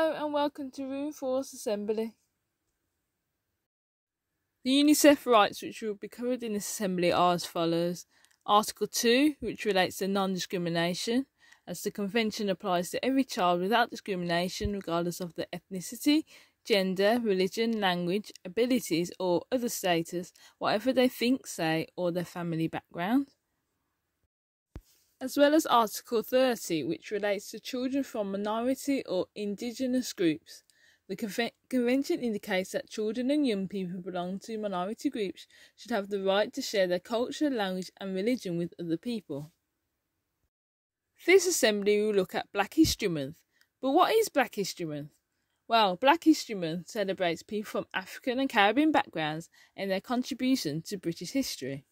Hello and welcome to Room 4's Assembly. The UNICEF rights which will be covered in this assembly are as follows. Article 2, which relates to non-discrimination, as the Convention applies to every child without discrimination regardless of their ethnicity, gender, religion, language, abilities or other status, whatever they think, say or their family background. As well as Article 30, which relates to children from minority or indigenous groups. The Convention indicates that children and young people who belong to minority groups should have the right to share their culture, language and religion with other people. This assembly will look at Black History Month. But what is Black History Month? Well, Black History Month celebrates people from African and Caribbean backgrounds and their contribution to British history.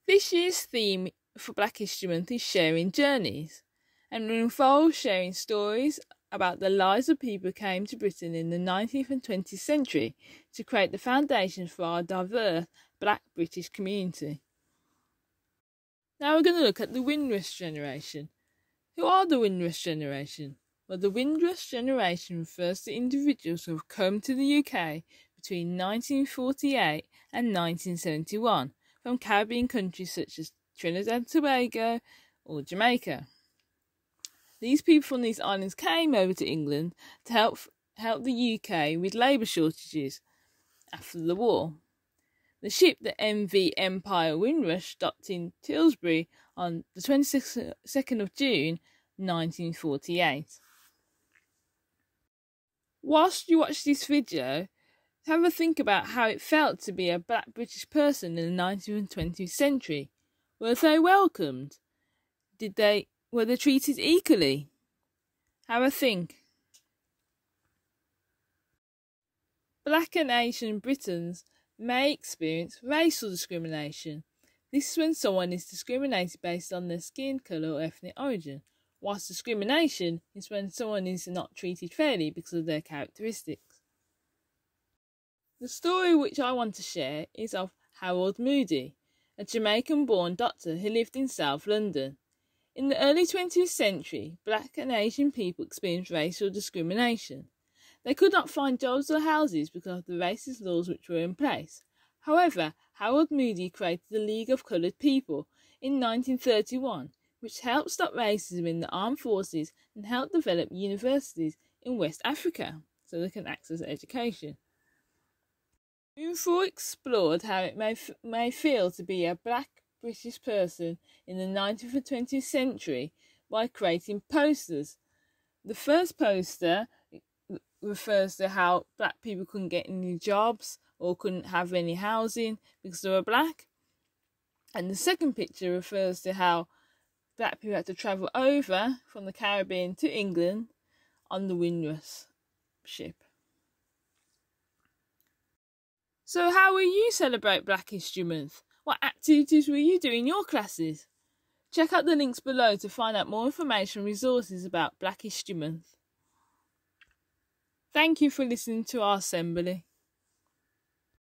This year's theme for Black History Month is Sharing Journeys, and will involve sharing stories about the lives of people who came to Britain in the 19th and 20th century to create the foundations for our diverse Black British community. Now we're going to look at the Windrush Generation. Who are the Windrush Generation? Well, the Windrush Generation refers to individuals who have come to the UK between 1948 and 1971 from Caribbean countries such as Trinidad and Tobago or Jamaica. These people from these islands came over to England to help the UK with labour shortages after the war. The ship, the MV Empire Windrush, docked in Tilbury on the 22nd of June 1948. Whilst you watch this video, have a think about how it felt to be a Black British person in the 19th and 20th century. Were they welcomed? Were they treated equally? Have a think. Black and Asian Britons may experience racial discrimination. This is when someone is discriminated based on their skin colour or ethnic origin, whilst discrimination is when someone is not treated fairly because of their characteristics. The story which I want to share is of Harold Moody, a Jamaican-born doctor who lived in South London. In the early 20th century, Black and Asian people experienced racial discrimination. They could not find jobs or houses because of the racist laws which were in place. However, Harold Moody created the League of Coloured People in 1931, which helped stop racism in the armed forces and helped develop universities in West Africa so they can access education. Room 4 explored how it may feel to be a Black British person in the 19th and 20th century by creating posters. The first poster refers to how Black people couldn't get any jobs or couldn't have any housing because they were Black. And the second picture refers to how Black people had to travel over from the Caribbean to England on the Windrush ship. So how will you celebrate Black History Month? What activities will you do in your classes? Check out the links below to find out more information and resources about Black History Month. Thank you for listening to our assembly.